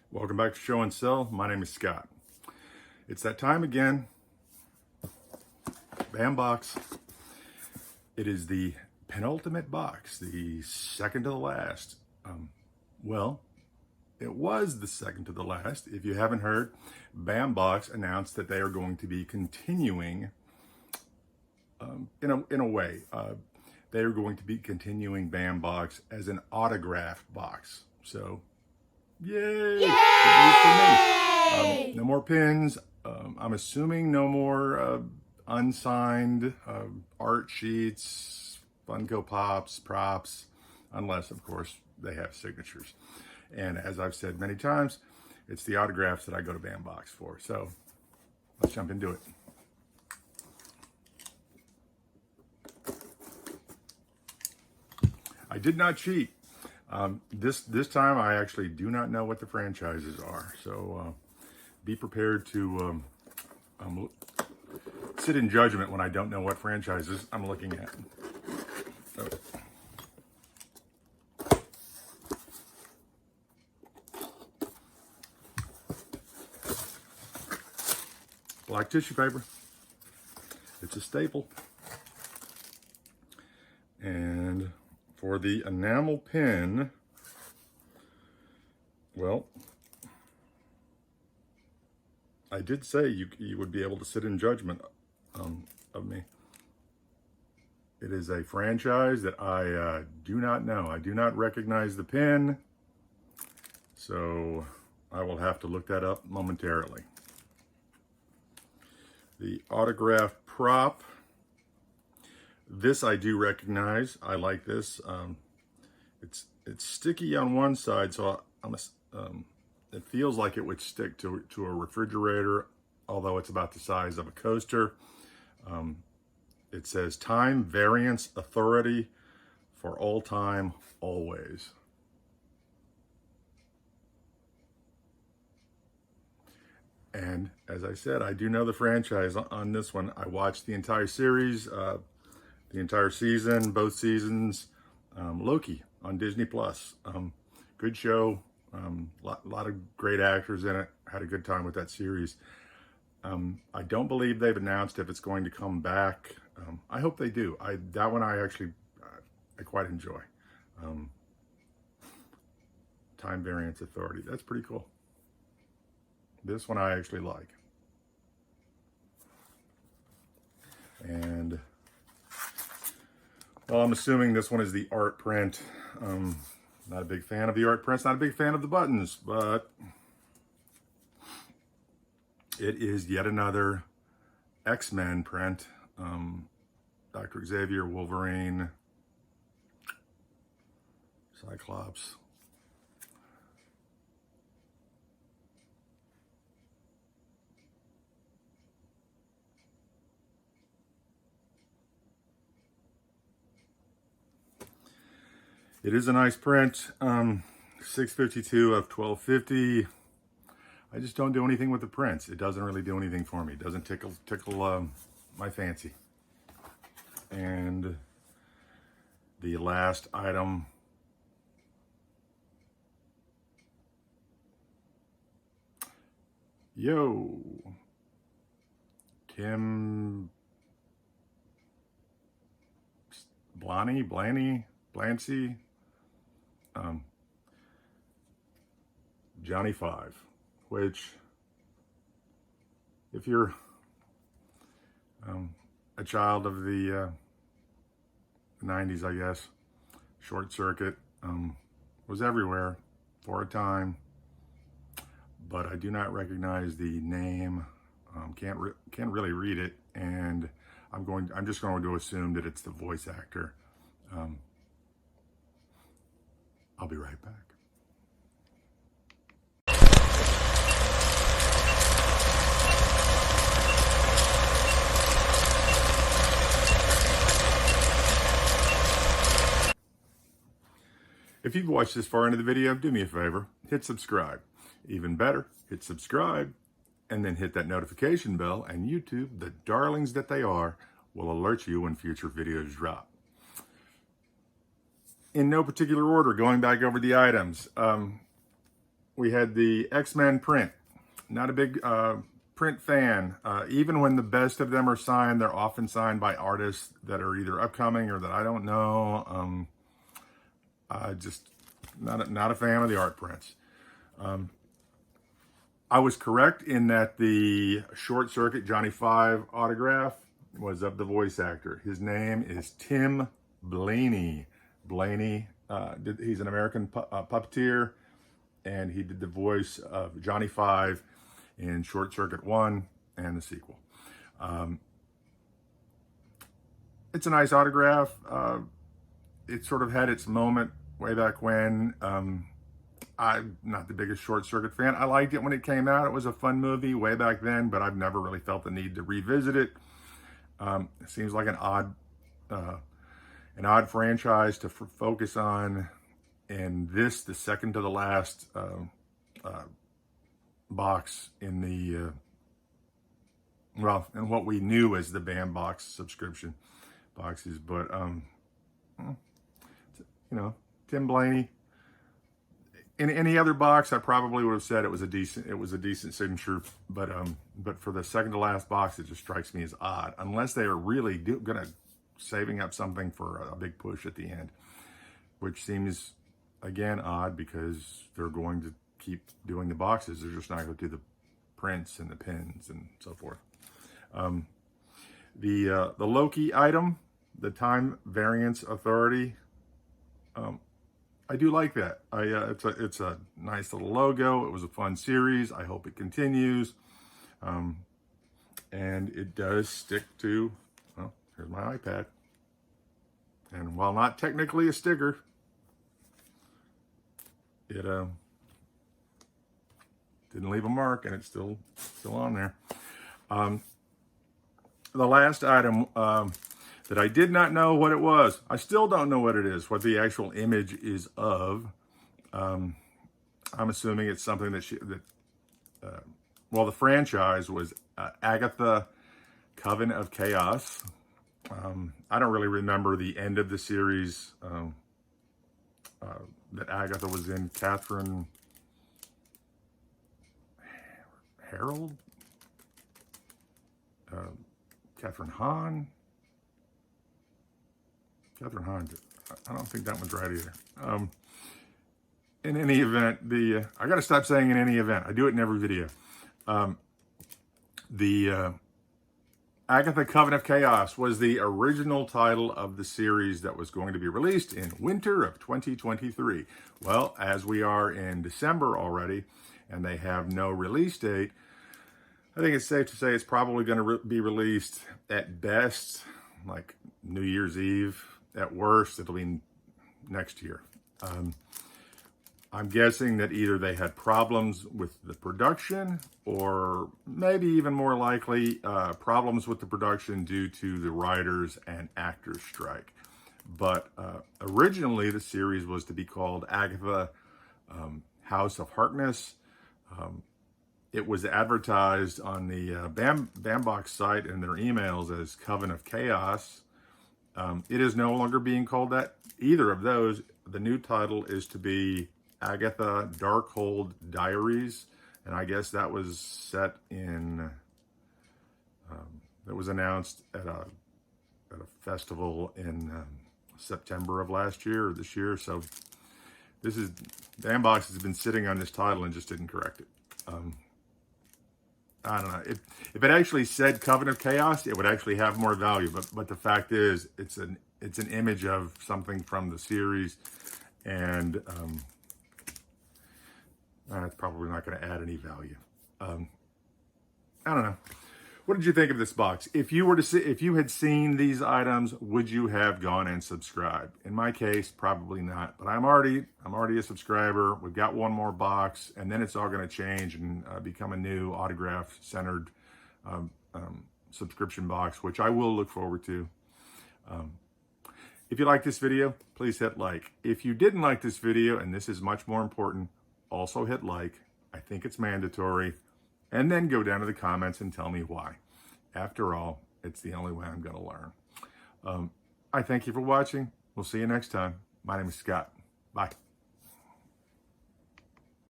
Welcome back to Show and Sell. My name is Scott. It's that time again. Bam Box. It is the penultimate box, the second to the last. Well, it was the second to the last. If you haven't heard, Bam Box announced that they are going to be continuing, in a way, they are going to be continuing Bam Box as an autographed box. So, yay! Good news for me. No more pins. I'm assuming no more unsigned art sheets, Funko Pops, props, unless, of course, they have signatures. And as I've said many times, it's the autographs that I go to Bam Box for. So let's jump into it. I did not cheat. This time I actually do not know what the franchises are. So be prepared to sit in judgment when I don't know what franchises I'm looking at. So. Black tissue paper. It's a staple. And for the enamel pin, well, I did say you would be able to sit in judgment of me. It is a franchise that I do not know. I do not recognize the pin, so I will have to look that up momentarily. The autograph prop. This I do recognize. I like this. It's sticky on one side, so it feels like it would stick to a refrigerator, although it's about the size of a coaster. It says Time Variance Authority for all time, always. And as I said, I do know the franchise on this one. I watched the entire series, the entire season, both seasons. Loki on Disney Plus. Good show. Lot of great actors in it. Had a good time with that series. I don't believe they've announced if it's going to come back. I hope they do. That one I actually I quite enjoy. Time Variance Authority. That's pretty cool. This one I actually like. And well, I'm assuming this one is the art print. Not a big fan of the art prints, not a big fan of the buttons, but it is yet another X-Men print. Dr. Xavier, Wolverine, Cyclops. It is a nice print, 652 of 1250. I just don't do anything with the prints. It doesn't really do anything for me. It doesn't tickle my fancy. And the last item, Tim Blancy. Johnny 5, which, if you're a child of the 90s, I guess, Short Circuit was everywhere for a time, but I do not recognize the name. Can't really read it, and I'm just going to assume that it's the voice actor. I'll be right back. If you've watched this far into the video, do me a favor, hit subscribe. Even better, hit subscribe and then hit that notification bell, and YouTube, the darlings that they are, will alert you when future videos drop. In no particular order, going back over the items, we had the X-Men print. Not a big print fan. Even when the best of them are signed, they're often signed by artists that are either upcoming or that I don't know. Just not a fan of the art prints. I was correct in that the Short Circuit Johnny Five autograph was of the voice actor. His name is Tim Blaney. He's an American puppeteer, and he did the voice of Johnny Five in Short Circuit 1 and the sequel. It's a nice autograph. It sort of had its moment way back when. I'm not the biggest Short Circuit fan. I liked it when it came out. It was a fun movie way back then, but I've never really felt the need to revisit it. It seems like an odd franchise to focus on, and this, the second to the last box in the in what we knew as the Bam Box subscription boxes. But Tim Blaney. In any other box, I probably would have said it was a decent signature, but for the second to last box, it just strikes me as odd, unless they are really gonna saving up something for a big push at the end, which seems again odd because they're going to keep doing the boxes. They're just not going to do the prints and the pins and so forth. The Loki item, the Time Variance Authority. I do like that. It's a nice little logo. It was a fun series. I hope it continues. And it does stick to, well, here's my iPad. And while not technically a sticker, it didn't leave a mark, and it's still on there. The last item that I did not know what it was. I still don't know what it is, what the actual image is of. I'm assuming it's something that the franchise was Agatha, Coven of Chaos. I don't really remember the end of the series that Agatha was in. Catherine Harold? Catherine Hahn? Catherine Hahn. I don't think that one's right either. In any event, I got to stop saying in any event. I do it in every video. The Agatha Coven of Chaos was the original title of the series that was going to be released in winter of 2023. Well, as we are in December already, and they have no release date, I think it's safe to say it's probably going to be released at best, like New Year's Eve. At worst, it'll be next year. I'm guessing that either they had problems with the production, or maybe even more likely, problems with the production due to the writers and actors strike. But originally, the series was to be called Agatha House of Harkness. It was advertised on the Bam Box site and their emails as Coven of Chaos. It is no longer being called that, either of those. The new title is to be Agatha Darkhold Diaries, and I guess that was set in, that was announced at a festival in September of last year or this year. So Bam Box has been sitting on this title and just didn't correct it. I don't know. If it actually said Coven of Chaos, it would actually have more value. But the fact is, it's an image of something from the series, and it's probably not going to add any value. I don't know. What did you think of this box? If you had seen these items, would you have gone and subscribed? In my case, probably not. But I'm already a subscriber. We've got one more box, and then it's all going to change and become a new autograph-centered subscription box, which I will look forward to. If you like this video, please hit like. If you didn't like this video, and this is much more important, also hit like. I think it's mandatory. And then go down to the comments and tell me why. After all, it's the only way I'm going to learn. I thank you for watching. We'll see you next time. My name is Scott. Bye.